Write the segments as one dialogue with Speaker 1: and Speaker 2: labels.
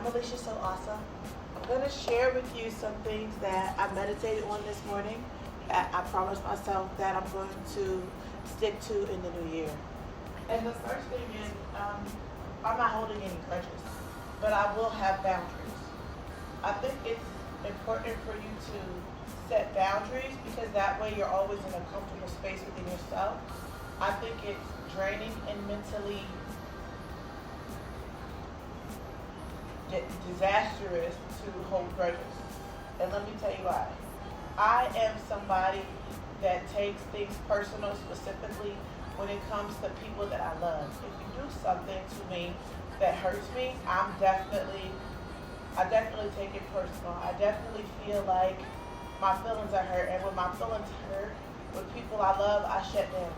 Speaker 1: Alicia's so awesome. I'm going to share with you some things that I meditated on this morning that I promised myself that I'm going to stick to in the new year. And the first thing is, I'm not holding any grudges, but I will have boundaries. I think it's important for you to set boundaries because that way you're always in a comfortable space within yourself. I think it's draining and mentally disastrous to hold grudges. And let me tell you why. I am somebody that takes things personal, specifically when it comes to people that I love. If you do something to me that hurts me, I definitely take it personal. I definitely feel like my feelings are hurt, and when my feelings hurt with people I love, I shut down.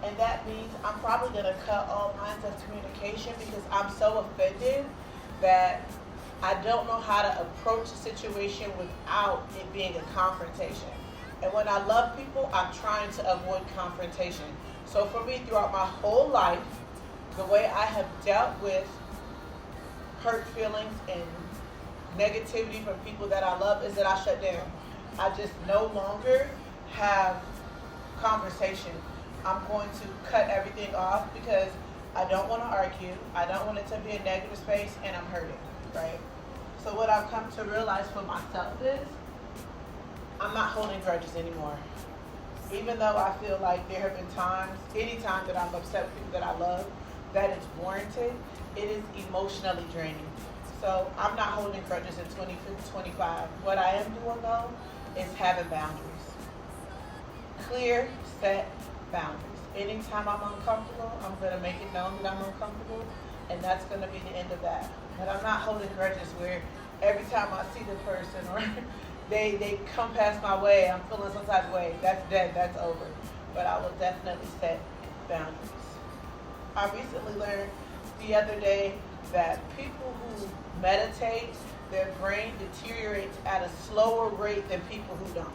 Speaker 1: And that means I'm probably gonna cut all lines of communication because I'm so offended that I don't know how to approach the situation without it being a confrontation. And when I love people, I'm trying to avoid confrontation. So for me, throughout my whole life, the way I have dealt with hurt feelings and negativity from people that I love is that I shut down. I just no longer have conversation. I'm going to cut everything off because I don't want to argue. I don't want it to be a negative space, and I'm hurting, right? So what I've come to realize for myself is I'm not holding grudges anymore. Even though I feel like there have been times, any time that I'm upset with people that I love, that it's warranted, it is emotionally draining. So I'm not holding grudges in 2025. What I am doing though is having boundaries. Clear, set boundaries. Anytime I'm uncomfortable, I'm going to make it known that I'm uncomfortable, and that's going to be the end of that. But I'm not holding grudges where every time I see the person or they come past my way, I'm feeling some type of way. That's dead, that's over. But I will definitely set boundaries. I recently learned the other day that people who meditate, their brain deteriorates at a slower rate than people who don't.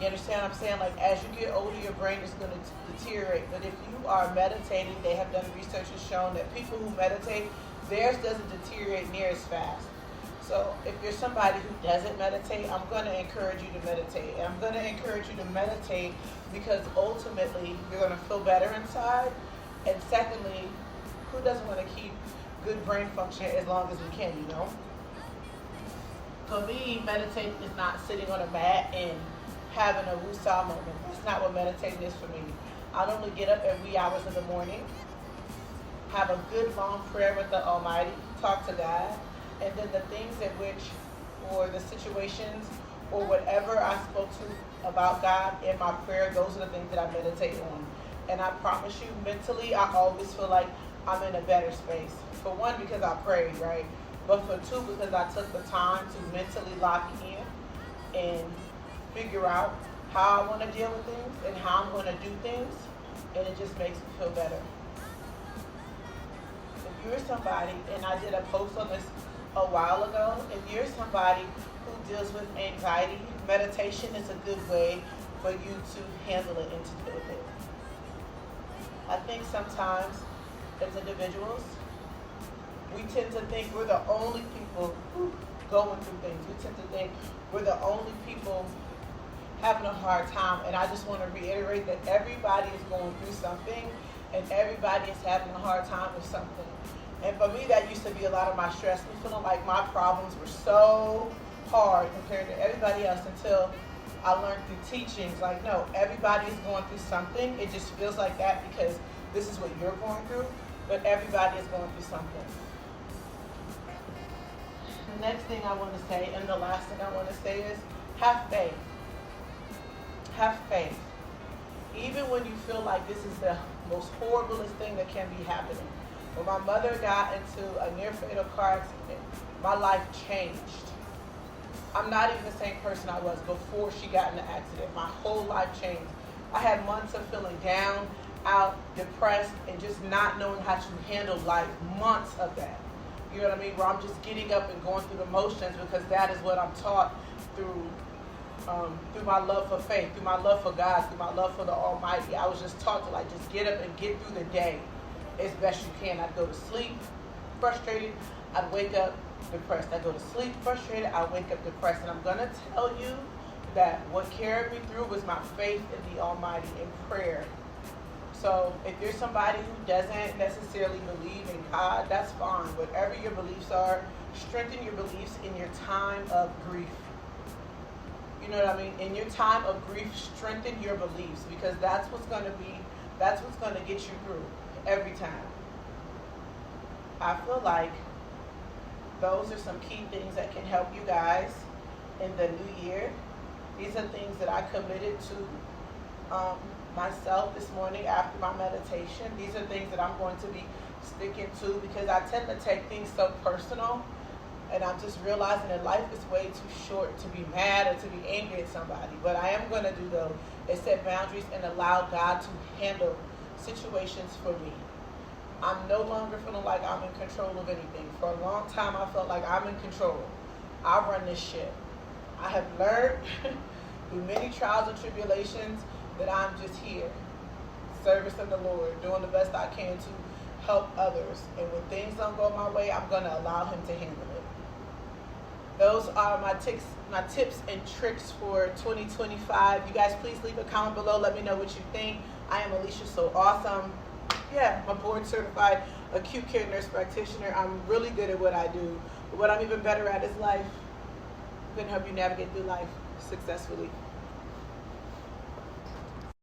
Speaker 1: You understand what I'm saying? Like, as you get older, your brain is going to deteriorate. But if you are meditating, they have done research has shown that people who meditate, theirs doesn't deteriorate near as fast. So if you're somebody who doesn't meditate, I'm going to encourage you to meditate. And I'm going to encourage you to meditate because ultimately you're going to feel better inside. And secondly, who doesn't want to keep good brain function as long as we can, you know? For me, meditating is not sitting on a mat and having a woosah moment. That's not what meditating is for me. I normally get up at wee hours of the morning, have a good long prayer with the Almighty, talk to God, and then the things in which, or the situations, or whatever I spoke to about God in my prayer, those are the things that I meditate on. And I promise you, mentally, I always feel like I'm in a better space. For one, because I prayed, right? But for two, because I took the time to mentally lock in and figure out how I want to deal with things and how I'm going to do things, and it just makes me feel better. If you're somebody, and I did a post on this a while ago, if you're somebody who deals with anxiety, meditation is a good way for you to handle it and to deal with it. I think sometimes as individuals, we tend to think we're the only people going through things. We tend to think we're the only people having a hard time, and I just want to reiterate that everybody is going through something, and everybody is having a hard time with something. And for me, that used to be a lot of my stress, me feeling like my problems were so hard compared to everybody else until I learned through teachings, like, no, everybody is going through something. It just feels like that because this is what you're going through, but everybody is going through something. The next thing I want to say, and the last thing I want to say is, have faith. Have faith. Even when you feel like this is the most horriblest thing that can be happening. When my mother got into a near fatal car accident, my life changed. I'm not even the same person I was before she got in the accident. My whole life changed. I had months of feeling down, out, depressed, and just not knowing how to handle life. Months of that. You know what I mean? Where I'm just getting up and going through the motions because that is what I'm taught through my love for faith, through my love for God, through my love for the Almighty. I was just taught to just get up and get through the day as best you can. I'd go to sleep frustrated, I'd wake up depressed. I go to sleep frustrated, I wake up depressed. And I'm going to tell you that what carried me through was my faith in the Almighty in prayer. So if you're somebody who doesn't necessarily believe in God, that's fine. Whatever your beliefs are, strengthen your beliefs in your time of grief. You know what I mean? In your time of grief, strengthen your beliefs, because that's what's going to get you through every time. I feel like those are some key things that can help you guys in the new year. These are things that I committed to myself this morning after my meditation. These are things that I'm going to be sticking to, because I tend to take things so personal, and I'm just realizing that life is way too short to be mad or to be angry at somebody. What I am going to do, though, is set boundaries and allow God to handle situations for me. I'm no longer feeling like I'm in control of anything. For a long time, I felt like I'm in control. I run this shit. I have learned through many trials and tribulations that I'm just here, service of the Lord, doing the best I can to help others. And when things don't go my way, I'm going to allow Him to handle it. Those are my tips and tricks for 2025. You guys, please leave a comment below. Let me know what you think. I am Alicia So Awesome. Yeah, I'm a board certified acute care nurse practitioner. I'm really good at what I do. But what I'm even better at is life. I'm going to help you navigate through life successfully.